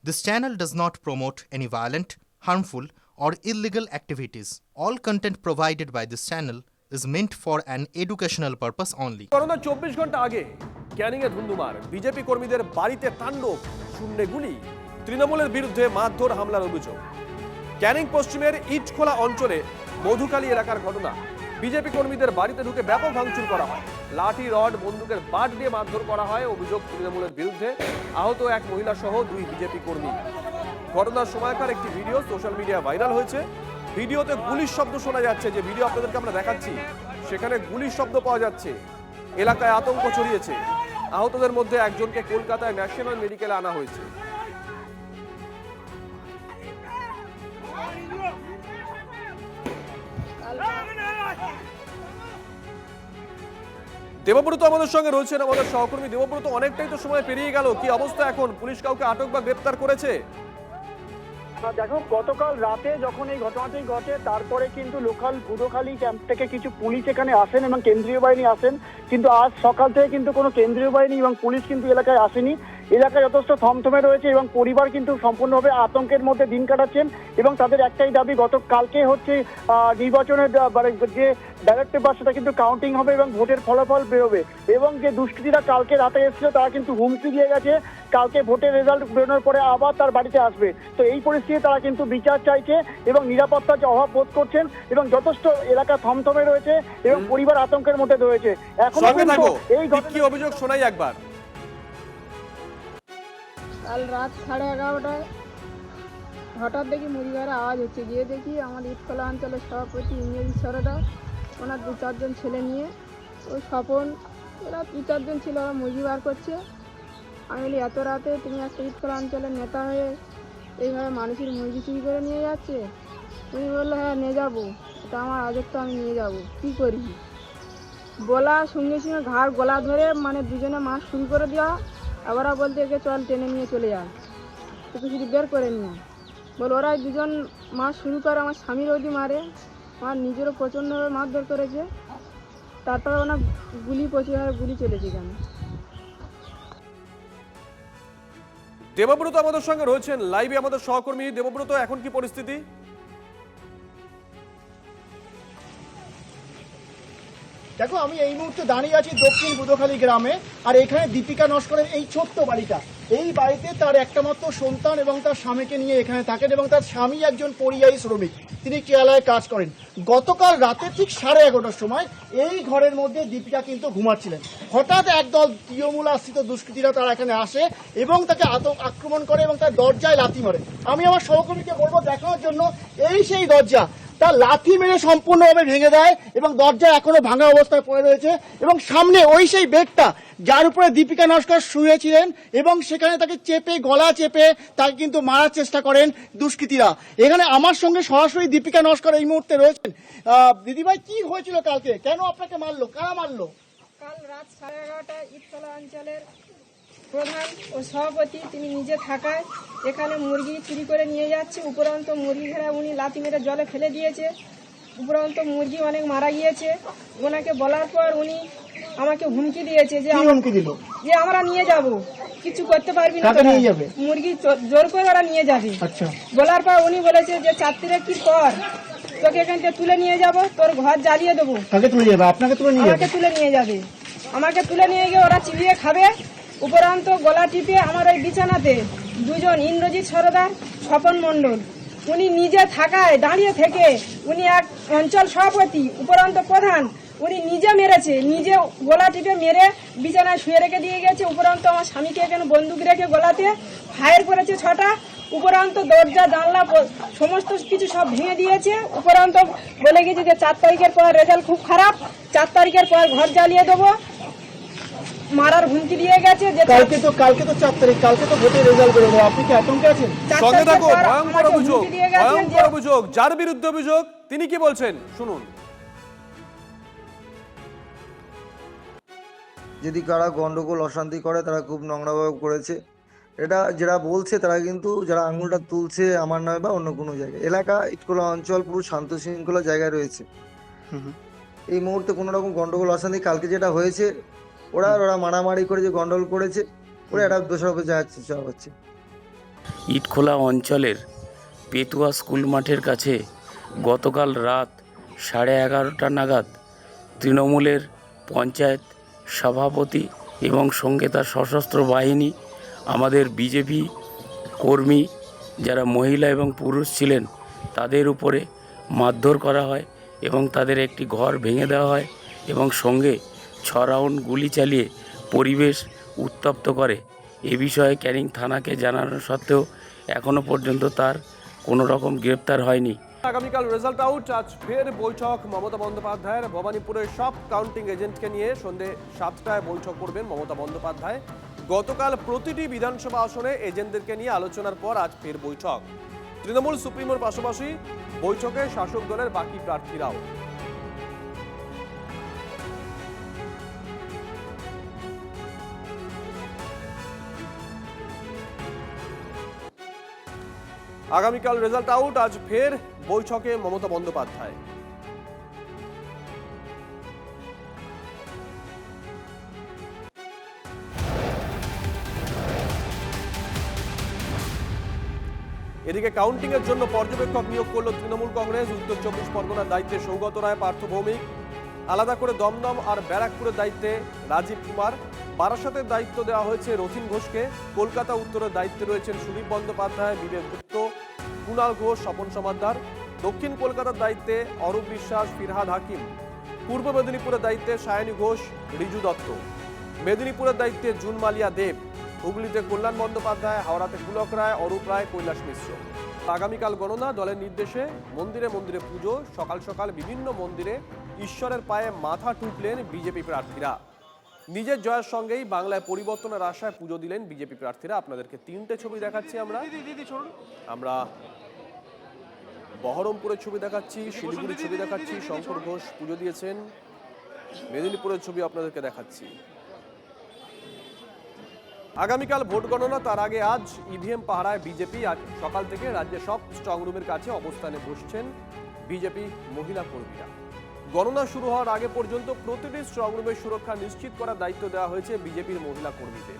This channel does not promote any violent, harmful, or illegal activities. All content provided by this channel is meant for an educational purpose only. Corona 24 ঘন্টা আগে ক্যানিংয়ে ধুন্ধুমার BJP কর্মীদের বাড়িতে তাণ্ডব, শূন্যে গুলি, তৃণমূলের বিরুদ্ধে মারধর হামলার অভিযোগ। ক্যানিং পশ্চিমের ইটখোলা অঞ্চলে মধুখালী এলাকার ঘটনা। বিজেপি কর্মীদের বাড়িতে ঢুকে ব্যাপক ভাঙচুর করা হয়, লাঠি রড বন্দুকের বাট দিয়ে মারধর করা হয়। অভিযোগ তৃণমূলের বিরুদ্ধে। আহত এক মহিলা সহ 2 বিজেপি কর্মী। ঘটনার সময়কার একটি ভিডিও সোশ্যাল মিডিয়া ভাইরাল হয়েছে। ভিডিওতে গুলির শব্দ শোনা যাচ্ছে। যে ভিডিও আপনাদেরকে আমরা দেখাচ্ছি সেখানে গুলির শব্দ পাওয়া যাচ্ছে। এলাকায় আতঙ্ক ছড়িয়েছে। আহতদের মধ্যে একজনকে কলকাতায় ন্যাশনাল মেডিকেলে আনা হয়েছে। দেবব্রত আমাদের সঙ্গে রয়েছেন, আমাদের সহকর্মী। দেবব্রত, অনেকটাই তো সময় পেরিয়ে গেল, কি অবস্থা এখন? পুলিশ কাউকে আটক বা গ্রেপ্তার করেছে? দেখো, গতকাল রাতে যখন এই ঘটনাটি ঘটে তারপরে কিন্তু লোকাল বুধোখালী ক্যাম্প থেকে কিছু পুলিশ এখানে আসেন এবং কেন্দ্রীয় বাহিনী আসেন, কিন্তু আজ সকাল থেকে কিন্তু কোনো কেন্দ্রীয় বাহিনী এবং পুলিশ কিন্তু এলাকায় আসেনি। এলাকায় যথেষ্ট থমথমে রয়েছে এবং পরিবার কিন্তু সম্পূর্ণভাবে আতঙ্কের মধ্যে দিন কাটাচ্ছেন এবং তাদের একটাই দাবি, গতকালকে হচ্ছে নির্বাচনের যে ব্যালট পেপার সেটা কিন্তু কাউন্টিং হবে এবং ভোটের ফলাফল বেরোবে। এবং যে দুষ্কৃতীরা কালকে রাতে এসেছিল তারা কিন্তু হুমকি দিয়ে গেছে কালকে ভোটের রেজাল্ট বেরোনোর পরে আবার তার বাড়িতে আসবে। তো এই পরিস্থিতি তারা কিন্তু বিচার চাইছে এবং নিরাপত্তার যে অভাব বোধ করছেন এবং যথেষ্ট এলাকা থমথমে রয়েছে এবং পরিবার আতঙ্কের মধ্যে রয়েছে। এখন এই কি অভিযোগ শোনাই একবার। কাল রাত 11:30টায় হঠাৎ দেখি মুড়িঘরে আওয়াজ হচ্ছে, গিয়ে দেখি আমার ইটখোলা অঞ্চলের সভাপতি ইংরেজি সরদা ওনার 2-4 জন ছেলে নিয়ে, ওই স্বপন, এরা 2-4 জন ছিল, ওরা মুরগি বার করছে। আমি বলি, এত রাতে তুমি একটা ইটখোলা অঞ্চলের নেতা হয়ে এইভাবে মানুষের মুরগি চুরি করে নিয়ে যাচ্ছে? তুমি বললো, হ্যাঁ নিয়ে যাবো, এটা আমার আজব, তো আমি নিয়ে যাবো, কী করি? বলা সঙ্গে সঙ্গে ঘাড় গলা ধরে মানে দুজনে মাছ শুরু করে দেওয়া। আবার বলতে একে চল টেনে নিয়ে চলে যা, একটু শুধু বের করে নিয়ে বল। ওরা 2 জন মাছ শুরু করে আমার স্বামীর ওদি মারে, আমার নিজেরও প্রচণ্ডভাবে মারধর করেছে। তারপরে ওনার গুলি চলেছে কেন। দেবব্রত আমাদের সঙ্গে রয়েছেন লাইভে, আমাদের সহকর্মী। দেবব্রত, এখন কি পরিস্থিতি? দেখো, আমি এই মুহূর্তে দাঁড়িয়ে আছি দক্ষিণ বুধোখালী গ্রামে, আর এখানে দীপিকা নস্করের এই ছোট্ট বাড়িটা, এই বাড়িতে তার একটা মাত্র সন্তান এবং তার স্বামীকে নিয়ে এখানে থাকেন এবং তার স্বামী একজন পরিযায়ী শ্রমিক, তিনি কেরালায় কাজ করেন। গতকাল রাতে ঠিক 11:30টার সময় এই ঘরের মধ্যে দীপিকা কিন্তু ঘুমাচ্ছিলেন। হঠাৎ একদল তৃণমূল আশ্রিত দুষ্কৃতীরা তারা এখানে আসে এবং তাকে আক্রমণ করে এবং তার দরজায় লাথি মারে। আমি আমার সহকর্মীকে বলবো দেখানোর জন্য, এই সেই দরজা, তার লাথি মেরে সম্পূর্ণভাবে ভেঙে দেয় এবং দরজা এখনো ভাঙা অবস্থায় পড়ে রয়েছে। এবং সামনে ওই সেই বেডটা যার উপরে দীপিকা নস্কর শুয়েছিলেন এবং সেখানে তাকে গলা চেপে তাকে কিন্তু মারার চেষ্টা করেন দুষ্কৃতীরা। এখানে আমার সঙ্গে সরাসরি দীপিকা নস্কর এই মুহূর্তে রয়েছেন। দিদিভাই, কি হয়েছিল কালকে? কেন আপনাকে মারলো? কারা মারলো? কাল রাত 11:30টায় ইটখোলা অঞ্চলের প্রধান ও সভাপতি তিনি নিজে থাকায় এখানে মুরগি চুরি করে নিয়ে যাচ্ছে। উপরন্ত মুরগি ঘেরা উনি লাথি মেরে জলে ফেলে দিয়েছে। উপরন্ত মুরগি অনেক মারা গিয়েছে। ওনাকে বলার পর উনি আমাকে হুমকি দিয়েছে যে আমরা নিয়ে যাব, কিছু করতে পারবি না, মুরগি জোর করে ওরা নিয়ে যাবে। বলার পর উনি বলেছে যে 4 তারিখ পর তোকে এখান থেকে তুলে নিয়ে যাব, তোর ঘর জ্বালিয়ে দেবো। আমাকে তুলে নিয়ে যাবে, আমাকে তুলে নিয়ে গিয়ে ওরা চিবিয়ে খাবে। উপরন্ত গলা টিপে আমার ওই বিছানাতে 2 জন ইন্দ্রজিৎ সরদার, স্বপন মণ্ডল, উনি নিজে থাকায় দাঁড়িয়ে থেকে উনি এক অঞ্চল সভাপতি উপরন্ত প্রধান, উনি নিজে মেরেছে, নিজে গলা টিপে মেরে বিছানায় শুয়ে রেখে দিয়ে গেছে। উপরন্ত আমার স্বামীকে এখানে বন্দুক রেখে গলাতে ফায়ার করেছে 6টা। উপরন্ত দরজা জানলা সমস্ত কিছু সব ভেঙে দিয়েছে। উপরন্ত বলে গেছে যে 4 তারিখের পর রেজাল্ট খুব খারাপ, 4 তারিখের পর ঘর জ্বালিয়ে দেবো, মারার হুমকি দিয়ে গেছে। যে কালকে তো 4 তারিখ, কালকে তো ভোটের রেজাল্ট বেরোবে, আপনি কি আতঙ্কে আছেন? সঙ্গে থাকো। ভয়ঙ্কর অভিযোগ, যার বিরুদ্ধে অভিযোগ তিনি কি বলছেন শুনুন। যদি কারা গন্ডগোল অশান্তি করে তারা খুব নোংরাভাবে করেছে, এটা যারা বলছে তারা কিন্তু, যারা আঙুলটা তুলছে আমার নয় বা অন্য কোনো জায়গায়, এলাকা ইটখোলা অঞ্চল পুরো শান্ত শৃঙ্খলা জায়গায় রয়েছে। এই মুহূর্তে কোনো রকম গন্ডগোল অশান্তি, কালকে যেটা হয়েছে ওরা মারামারি করে যে গন্ডগোল করেছে ওরা এটা দোষারোপে যাওয়ার চেষ্টা হচ্ছে। ইটখোলা অঞ্চলের পেতুয়া স্কুল মাঠের কাছে গতকাল রাত 11:30 নাগাদ তৃণমূলের পঞ্চায়েত সভাপতি এবং সঙ্গে তার সশস্ত্র বাহিনী, আমাদের বিজেপি কর্মী যারা মহিলা এবং পুরুষ ছিলেন তাদের উপরে মারধর করা হয় এবং তাদের একটি ঘর ভেঙে দেওয়া হয় এবং সঙ্গে 6 রাউন্ড গুলি চালিয়ে পরিবেশ উত্তপ্ত করে। এ বিষয়ে ক্যানিং থানাকে জানানো সত্ত্বেও এখনও পর্যন্ত তার কোনো রকম গ্রেপ্তার হয়নি। আগামীকাল রেজাল্ট আউট। আজ ফের বৈঠক মমতা বন্দ্যোপাধ্যায়ের। ভবানীপুরের সব কাউন্টিং এজেন্টকে নিয়ে সন্ধ্যে 7টায় বৈঠক করবেন মমতা বন্দ্যোপাধ্যায়। গতকাল প্রতিটি বিধানসভা আসনে এজেন্টদেরকে নিয়ে আলোচনার পর আজ ফের বৈঠক। তৃণমূল সুপ্রিমোর পাশাপাশি বৈঠকে শাসক দলের বাকি প্রার্থীরাও। আগামীকাল রেজাল্ট আউট। আজ ফের বৈঠকে মমতা বন্দ্যোপাধ্যায়। এদিকে কাউন্টিং এর জন্য পর্যবেক্ষক নিয়োগ করল তৃণমূল কংগ্রেস। উত্তর 24 পরগনার দায়িত্বে সৌগত রায়, পার্থ ভৌমিক। আলাদা করে দমদম আর ব্যারাকপুরের দায়িত্বে রাজীব কুমার। বারাসাতের দায়িত্ব দেওয়া হয়েছে রথিন ঘোষকে। কলকাতা উত্তরের দায়িত্বে রয়েছেন সুদীপ বন্দ্যোপাধ্যায়, বিবেক গুপ্ত, কুণাল ঘোষ, স্বপন সমাদ্দার। দক্ষিণ কলকাতার দায়িত্বে অরূপ বিশ্বাস, ফিরহাদ হাকিম। পূর্ব মেদিনীপুরের দায়িত্বে সায়নী ঘোষ, রিজু দত্ত। মেদিনীপুরের দায়িত্বে জুন মালিয়া দেব। হুগলিতে কল্যাণ বন্দ্যোপাধ্যায়, হাওড়াতে পুলক রায়, অরূপ রায়, কৈলাস মিশ্র। আগামীকাল গণনা। দলের নির্দেশে মন্দিরে মন্দিরে পুজো। সকাল সকাল বিভিন্ন মন্দিরে ঈশ্বরের পায়ে মাথা ঠুকলেন বিজেপি প্রার্থীরা। নিজের জয়ের সঙ্গেই বাংলায় পরিবর্তনের আশায় পুজো দিলেন বিজেপি প্রার্থীরা। আপনাদেরকে 3টে ছবি দেখাচ্ছি আমরা বহরমপুরের ছবি দেখাচ্ছি, শিলিগুড়ির ছবি দেখাচ্ছি। শঙ্কর ঘোষ পুজো দিয়েছেন। মেদিনীপুরের ছবি আপনাদেরকে দেখাচ্ছি। আগামীকাল ভোট গণনা, তার আগে আজ ইভিএম পাহারায় বিজেপি। আজ সকাল থেকে রাজ্যের সব স্ট্রং রুমের কাছে অবস্থানে বসছেন বিজেপি মহিলা কর্মীরা। গণনা শুরু হওয়ার আগে পর্যন্ত প্রতিটি স্ট্রং রুমের সুরক্ষা নিশ্চিত করার দায়িত্ব দেওয়া হয়েছে বিজেপির মহিলা কর্মীদের।